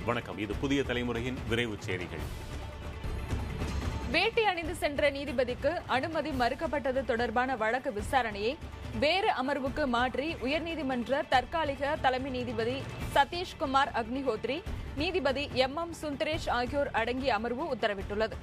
வணக்கம். இது புதிய தலைமுறையின் விரைவு செய்திகள். வேட்டி அணிந்து சென்ற நீதிபதிக்கு அனுமதி மறுக்கப்பட்டது தொடர்பான வழக்கு விசாரணையை வேறு அமர்வுக்கு மாற்றி உயர்நீதிமன்ற தற்காலிக தலைமை நீதிபதி சதீஷ்குமார் அக்னிஹோத்ரி, நீதிபதி எம் சுந்தரேஷ் ஆகியோர் அடங்கிய அமர்வு உத்தரவிட்டுள்ளது.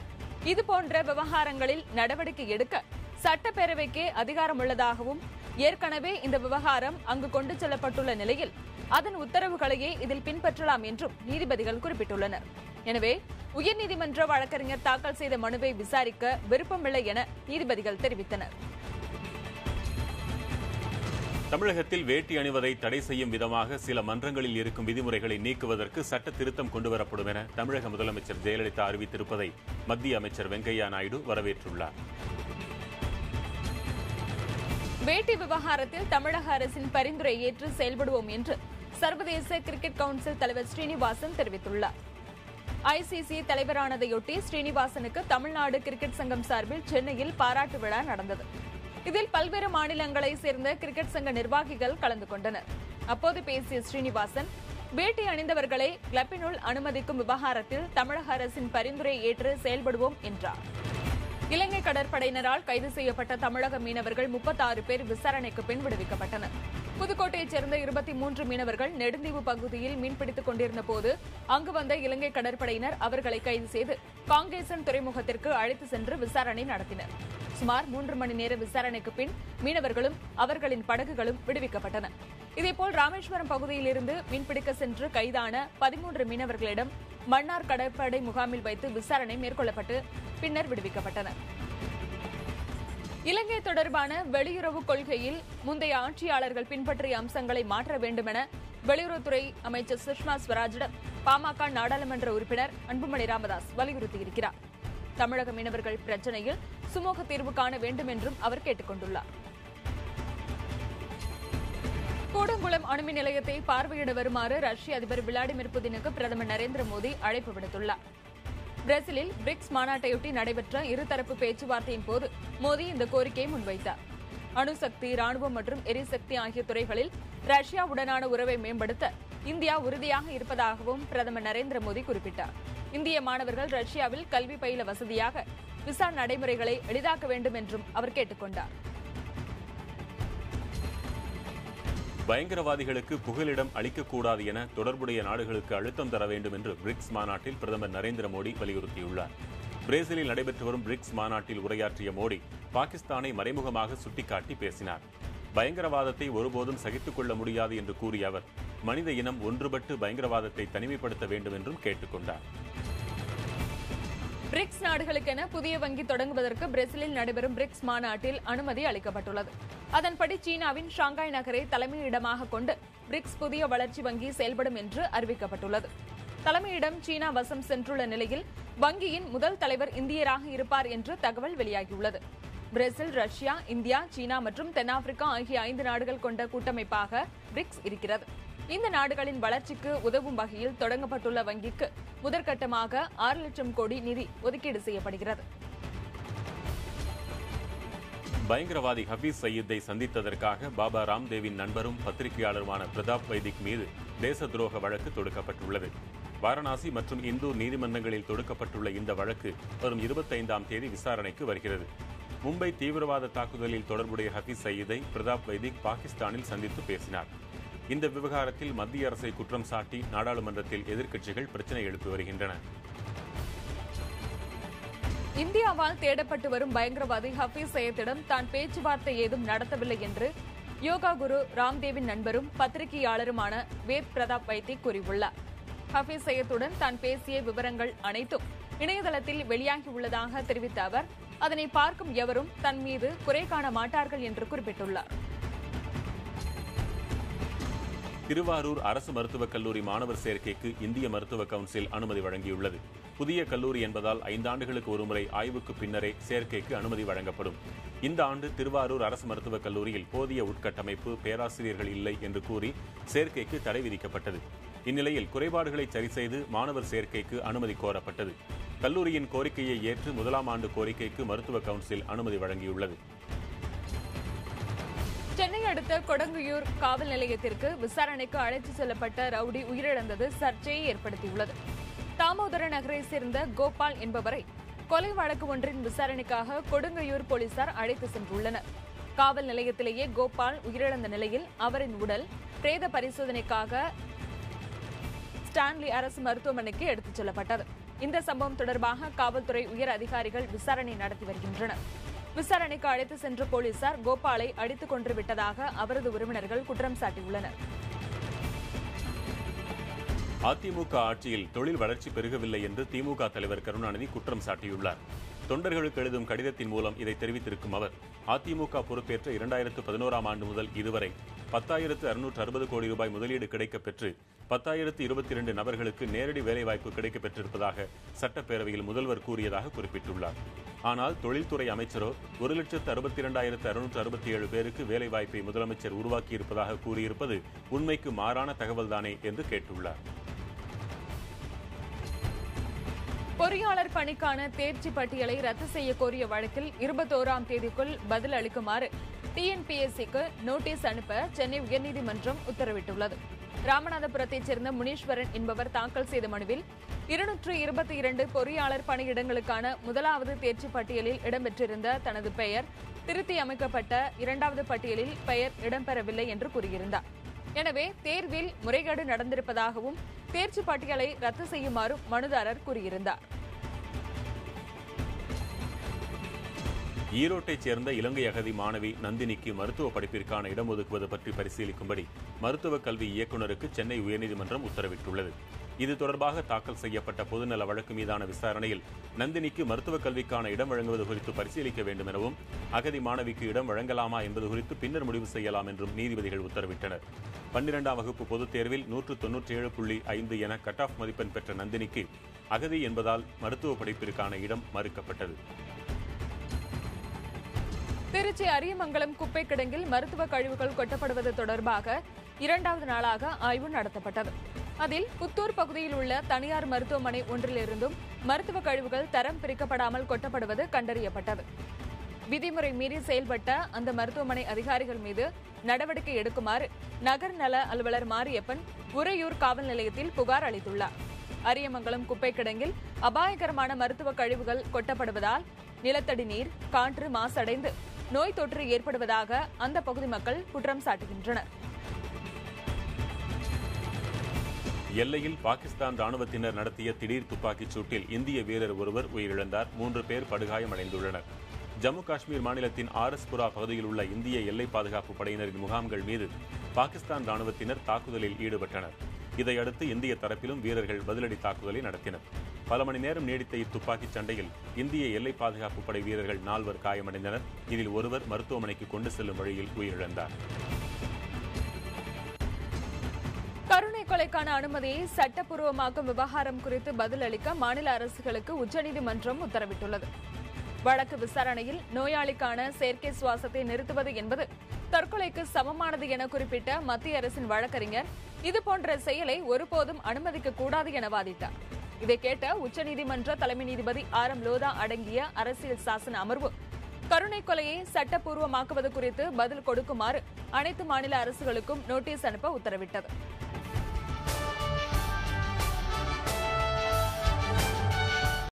இதுபோன்ற விவகாரங்களில் நடவடிக்கை எடுக்க சட்டப்பேரவைக்கே அதிகாரம் உள்ளதாகவும், ஏற்கனவே இந்த விவகாரம் அங்கு கொண்டு செல்லப்பட்டுள்ள நிலையில் அதன் உத்தரவுகளையே இதில் பின்பற்றலாம் என்றும் நீதிபதிகள் குறிப்பிட்டுள்ளனர். எனவே உயர்நீதிமன்ற வழக்கறிஞர் தாக்கல் செய்த மனுவை விசாரிக்க விருப்பமில்லை என நீதிபதிகள் தெரிவித்தனர். தமிழகத்தில் வேட்டி அணிவதை தடை செய்யும் விதமாக சில மன்றங்களில் இருக்கும் விதிமுறைகளை நீக்குவதற்கு சட்ட திருத்தம் கொண்டுவரப்படும் என தமிழக முதலமைச்சர் ஜெயலலிதா அறிவித்திருப்பதை மத்திய அமைச்சர் வெங்கையா நாயுடு வரவேற்றுள்ளார். வேட்டி விவகாரத்தில் தமிழக அரசின் பரிந்துரை ஏற்று செயல்படுவோம் என்று சர்வதேச கிரிக்கெட் கவுன்சில் தலைவர் ஸ்ரீனிவாசன் தெரிவித்துள்ளார். ஐசிசி தலைவரானதையொட்டி ஸ்ரீனிவாசனுக்கு தமிழ்நாடு கிரிக்கெட் சங்கம் சார்பில் சென்னையில் பாராட்டு விழா நடந்தது. இதில் பல்வேறு மாநிலங்களைச் சேர்ந்த கிரிக்கெட் சங்க நிர்வாகிகள் கலந்து கொண்டனர். அப்போது பேசிய ஸ்ரீனிவாசன், வேட்டி அணிந்தவர்களை கிளப்பினுள் அனுமதிக்கும் விவகாரத்தில் தமிழக அரசின் பரிந்துரை ஏற்று செயல்படுவோம் என்றார். இலங்கை கடற்படையினரால் கைது செய்யப்பட்ட தமிழக மீனவர்கள் 36 பேர் விசாரணைக்கு பின் விடுவிக்கப்பட்டனர். புதுக்கோட்டையைச் சேர்ந்த 23 மீனவர்கள் நெடுந்தீவு பகுதியில் மீன்பிடித்துக் கொண்டிருந்த போது அங்கு வந்த இலங்கை கடற்படையினர் அவர்களை கைது செய்து காங்கேசன் துறைமுகத்திற்கு அழைத்து சென்று விசாரணை நடத்தினர். சுமார் 3 மணி நேர விசாரணைக்கு பின் மீனவர்களும் அவர்களின் படகுகளும் விடுவிக்கப்பட்டன. இதேபோல் ராமேஸ்வரம் பகுதியில் இருந்து மீன்பிடிக்க சென்று கைதான 13 மீனவர்களிடம் மன்னார் கடற்படை முகாமில் வைத்து விசாரணை மேற்கொள்ளப்பட்டு பின்னர் விடுவிக்கப்பட்டனர். இலங்கை தொடர்பான வெளியுறவு கொள்கையில் முந்தைய ஆட்சியாளர்கள் பின்பற்றிய அம்சங்களை மாற்ற வேண்டும் என வெளியுறவுத்துறை அமைச்சர் சுஷ்மா ஸ்வராஜிடம் பாமக நாடாளுமன்ற உறுப்பினர் அன்புமணி ராமதாஸ் வலியுறுத்தியிருக்கிறார். தமிழக மீனவர்கள் பிரச்சினையில் சுமூக தீர்வு காண வேண்டும் என்றும் அவர் கேட்டுக் கொண்டுள்ளார். கூடங்குளம் அணுமின் நிலையத்தை பார்வையிட வருமாறு ரஷ்ய அதிபர் விளாடிமிர் புதினுக்கு பிரதமர் நரேந்திர மோடி அழைப்பு விடுத்துள்ளார். பிரேசிலில் பிரிக்ஸ் மாநாட்டையொட்டி நடைபெற்ற இருதரப்பு பேச்சுவார்த்தையின் போது மோடி இந்த கோரிக்கையை முன்வைத்தார். அணுசக்தி, ராணுவம் மற்றும் எரிசக்தி ஆகிய துறைகளில் ரஷ்யாவுடனான உறவை மேம்படுத்த இந்தியா உறுதியாக இருப்பதாகவும் பிரதமர் நரேந்திர மோடி குறிப்பிட்டார். இந்திய மாணவர்கள் ரஷ்யாவில் கல்வி பயில வசதியாக விசா நடைமுறைகளை எளிதாக்க வேண்டும் என்றும் அவர் கேட்டுக் கொண்டார். பயங்கரவாதிகளுக்கு புகலிடம் அளிக்கக்கூடாது என தொடர்புடைய நாடுகளுக்கு அழுத்தம் தர வேண்டும் என்று பிரிக்ஸ் மாநாட்டில் பிரதமர் நரேந்திர மோடி வலியுறுத்தியுள்ளார். பிரேசிலில் நடைபெற்று வரும் பிரிக்ஸ் மாநாட்டில் உரையாற்றிய மோடி பாகிஸ்தானை மறைமுகமாக சுட்டிக்காட்டி பேசினார். பயங்கரவாதத்தை ஒருபோதும் சகித்துக் கொள்ள முடியாது என்று கூறிய அவர் மனித இனம் ஒன்றுபட்டு பயங்கரவாதத்தை தனிமைப்படுத்த வேண்டும் என்றும் கேட்டுக் கொண்டார். பிரிக்ஸ் நாடுகளுக்கென புதிய வங்கி தொடங்குவதற்கு பிரேசிலில் நடைபெறும் பிரிக்ஸ் மாநாட்டில் அனுமதி அளிக்கப்பட்டுள்ளது. அதன்படி சீனாவின் ஷாங்காய் நகரை தலைமையிடமாக கொண்டு பிரிக்ஸ் புதிய வளர்ச்சி வங்கி செயல்படும் என்று அறிவிக்கப்பட்டுள்ளது. தலைமையிடம் சீனா வசம் சென்றுள்ள நிலையில் வங்கியின் முதல் தலைவர் இந்தியராக இருப்பார் என்று தகவல் வெளியாகியுள்ளது. பிரேசில், ரஷ்யா, இந்தியா, சீனா மற்றும் தென்னாப்பிரிக்கா ஆகிய 5 நாடுகள் கொண்ட கூட்டமைப்பாக பிரிக்ஸ் இருக்கிறது. இந்த நாடுகளின் வளர்ச்சிக்கு உதவும் வகையில் தொடங்கப்பட்டுள்ள வங்கிக்கு முதற்கட்டமாக 6 லட்சம் கோடி நிதி ஒதுக்கீடு செய்யப்படுகிறது. பயங்கரவாதி ஹபீஸ் சயீத்தை சந்தித்ததற்காக பாபா ராம்தேவின் நண்பரும் பத்திரிகையாளருமான பிரதாப் வைதிக் மீது தேச துரோக வழக்கு தொடுக்கப்பட்டுள்ளது. வாரணாசி மற்றும் இந்தூர் நீதிமன்றங்களில் தொடுக்கப்பட்டுள்ள இந்த வழக்கு வரும் 25ஆம் தேதி விசாரணைக்கு வருகிறது. மும்பை தீவிரவாத தாக்குதலில் தொடர்புடைய ஹபீஸ் சயீதை பிரதாப் வைதிக் பாகிஸ்தானில் சந்தித்து பேசினார். இந்த விவகாரத்தில் மத்திய அரசை குற்றம் சாட்டி நாடாளுமன்றத்தில் எதிர்க்கட்சிகள் பிரச்சினை எழுப்பி வருகின்றன. இந்தியாவால் தேடப்பட்டு வரும் பயங்கரவாதி ஹபீஸ் சயீத்திடம் தான் பேச்சுவார்த்தை ஏதும் நடத்தவில்லை என்று யோகா குரு ராம்தேவின் நண்பரும் பத்திரிகையாளருமான வேத் பிரதாப் வைத்திக் கூறியுள்ளார். ஹபீஸ் சயீத்துடன் தான் பேசிய விவரங்கள் அனைத்தும் இணையதளத்தில் வெளியாகியுள்ளதாக தெரிவித்த அவர், அதனை பார்க்கும் எவரும் தன் மீது குறை காண மாட்டார்கள் என்று குறிப்பிட்டுள்ளார். திருவாரூர் அரசு மருத்துவக் கல்லூரி மாணவர் சேர்க்கைக்கு இந்திய மருத்துவ கவுன்சில் அனுமதி வழங்கியுள்ளது. புதிய கல்லூரி என்பதால் 5 ஆண்டுகளுக்கு ஒருமுறை ஆய்வுக்கு பின்னரே சேர்க்கைக்கு அனுமதி வழங்கப்படும். இந்த ஆண்டு திருவாரூர் அரசு மருத்துவக் கல்லூரியில் போதிய உட்கட்டமைப்பு, பேராசிரியர்கள் இல்லை என்று கூறி சேர்க்கைக்கு தடை விதிக்கப்பட்டது. இந்நிலையில் குறைபாடுகளை சரிசெய்து மாணவர் சேர்க்கைக்கு அனுமதி கோரப்பட்டது. கல்லூரியின் கோரிக்கையை ஏற்று 1ஆம் ஆண்டு கோரிக்கைக்கு மருத்துவ கவுன்சில் அனுமதி வழங்கியுள்ளது. சென்னை அடுத்த கொடுங்கையூர் காவல் நிலையத்திற்கு விசாரணைக்கு அழைத்துச் செல்லப்பட்ட ரவுடி உயிரிழந்தது சர்ச்சையை ஏற்படுத்தியுள்ளது. தாமோதர நகரை சேர்ந்த கோபால் என்பவரை கொலை வழக்கு ஒன்றின் விசாரணைக்காக கொடுங்கையூர் போலீசார் அழைத்து சென்றுள்ளனர். காவல் நிலையத்திலேயே கோபால் உயிரிழந்த நிலையில் அவரின் உடல் பிரேத பரிசோதனைக்காக ஸ்டான்லி அரசு மருத்துவமனைக்கு எடுத்துச் செல்லப்பட்டது. இந்த சம்பவம் தொடர்பாக காவல்துறை உயர் அதிகாரிகள் விசாரணை நடத்தி வருகின்றனர். விசாரணைக்கு அழைத்து சென்ற போலீசார் கோபாலை அடித்துக் கொன்று விட்டதாக அவரது உறவினர்கள் குற்றம் சாட்டியுள்ளனர். அதிமுக ஆட்சியில் தொழில் வளர்ச்சி பெருகவில்லை என்று திமுக தலைவர் கருணாநிதி குற்றம் சாட்டியுள்ளார். தொண்டர்களுக்கு எழுதும் கடிதத்தின் மூலம் இதை தெரிவித்திருக்கும் அவர், அதிமுக பொறுப்பேற்ற 2011ஆம் ஆண்டு முதல் இதுவரை 10,660 கோடி ரூபாய் முதலீடு கிடைக்கப் பெற்று 10,022 நபர்களுக்கு நேரடி வேலைவாய்ப்பு கிடைக்கப் பெற்றிருப்பதாக சட்டப்பேரவையில் முதல்வர் கூறியதாக குறிப்பிட்டுள்ளார். ஆனால் தொழில்துறை அமைச்சரோ 1,62,667 பேருக்கு வேலைவாய்ப்பை முதலமைச்சர் உருவாக்கியிருப்பதாக கூறியிருப்பது உண்மைக்கு மாறான தகவல்தானே என்று கேட்டுள்ளார். பொறியாளர் பணிக்கான தேர்ச்சி பட்டியலை ரத்து செய்ய கோரிய வழக்கில் 21ஆம் தேதிக்குள் பதில் அளிக்குமாறு டிஎன்பிஎஸ்சிக்கு நோட்டீஸ் அனுப்ப சென்னை உயர்நீதிமன்றம் உத்தரவிட்டுள்ளது. ராமநாதபுரத்தைச் சேர்ந்த முனீஸ்வரன் என்பவர் தாக்கல் செய்த மனுவில் 222 பொறியாளர் பணியிடங்களுக்கான முதலாவது தேர்ச்சி பட்டியலில் இடம்பெற்றிருந்த தனது பெயர் திருத்தி அமைக்கப்பட்ட 2வது பட்டியலில் பெயர் இடம்பெறவில்லை என்று கூறியிருந்தார். எனவே தேர்வில் முறைகேடு நடந்திருப்பதாகவும் தேர்ச்சி பட்டியலை ரத்து செய்யுமாறும் மனுதாரர் கூறியிருந்தார். ஈரோட்டைச் சேர்ந்த இலங்கை அகதி மாணவி நந்தினிக்கு மருத்துவ படிப்பிற்கான இடம் ஒதுக்குவது பற்றி பரிசீலிக்கும்படி மருத்துவக் கல்வி இயக்குநருக்கு சென்னை உயர்நீதிமன்றம் உத்தரவிட்டுள்ளது. இது தொடர்பாக தாக்கல் செய்யப்பட்ட பொதுநல வழக்கு மீதான விசாரணையில் நந்தினிக்கு மருத்துவக் கல்விக்கான இடம் வழங்குவது குறித்து பரிசீலிக்க வேண்டும் எனவும் அகதி மாணவிக்கு இடம் வழங்கலாமா என்பது குறித்து பின்னர் முடிவு செய்யலாம் என்றும் நீதிபதிகள் உத்தரவிட்டனர். 12ஆம் வகுப்பு பொதுத் தேர்வில் 197.5 என கட் ஆஃப் மதிப்பெண் பெற்ற நந்தினிக்கு அகதி என்பதால் மருத்துவ படிப்பிற்கான இடம் மறுக்கப்பட்டது. திருச்சி அரியமங்கலம் குப்பை கிடங்கில் மருத்துவ கழிவுகள் கொட்டப்படுவது தொடர்பாக 2வது நாளாக ஆய்வு நடத்தப்பட்டது. அதில் புத்தூர் பகுதியில் உள்ள தனியார் மருத்துவமனை ஒன்றிலிருந்தும் மருத்துவ கழிவுகள் தரம் பிரிக்கப்படாமல் கொட்டப்படுவது கண்டறியப்பட்டது. விதிமுறை மீறி செயல்பட்ட அந்த மருத்துவமனை அதிகாரிகள் மீது நடவடிக்கை எடுக்குமாறு நகர் நல அலுவலர் மாரியப்பன் உறையூர் காவல் நிலையத்தில் புகார் அளித்துள்ளார். அரியமங்கலம் குப்பை கிடங்கில் அபாயகரமான மருத்துவ கழிவுகள் கொட்டப்படுவதால் நிலத்தடி நீர், காற்று மாசடைந்து நோய் தொற்று ஏற்படுவதாக அந்த பகுதி மக்கள் குற்றம் சாட்டுகின்றனர். எல்லையில் பாகிஸ்தான் ராணுவத்தினர் நடத்திய திடீர் துப்பாக்கிச் சூட்டில் இந்திய வீரர் ஒருவர் உயிரிழந்தார். 3 பேர் படுகாயமடைந்துள்ளனர். ஜம்மு காஷ்மீர் மாநிலத்தின் ஆர்எஸ்புரா பகுதியில் உள்ள இந்திய எல்லை பாதுகாப்பு படையினரின் முகாம்கள் மீது பாகிஸ்தான் ராணுவத்தினர் தாக்குதலில் ஈடுபட்டனர். இதையடுத்து இந்திய தரப்பிலும் வீரர்கள் பதிலடி தாக்குதலை நடத்தினர். பல மணி நேரம் நீடித்த இத்துப்பாக்கிச் சண்டையில் இந்திய எல்லை பாதுகாப்பு படை வீரர்கள் 4 காயமடைந்தனர். இதில் ஒருவர் மருத்துவமனைக்கு கொண்டு செல்லும் வழியில் உயிரிழந்தார். கருணை கொலைக்கான அனுமதியை சட்டப்பூர்வமாக்கும் விவகாரம் குறித்து பதிலளிக்க மாநில அரசுகளுக்கு உச்சநீதிமன்றம் உத்தரவிட்டுள்ளது. வழக்கு விசாரணையில் நோயாளிக்கான செயற்கை சுவாசத்தை நிறுத்துவது என்பது தற்கொலைக்கு சமமானது என குறிப்பிட்ட மத்திய அரசின் வழக்கறிஞர் இதுபோன்ற செயலை ஒருபோதும் அனுமதிக்க கூடாது என வாதிட்டார். இதை கேட்ட உச்சநீதிமன்ற தலைமை நீதிபதி RM லோதா அடங்கிய அரசியல் சாசன அமர்வு கருணை கொலையை சட்டப்பூர்வமாக்குவது குறித்து பதில் கொடுக்குமாறு அனைத்து மாநில அரசுகளுக்கும் நோட்டீஸ் அனுப்ப உத்தரவிட்டது.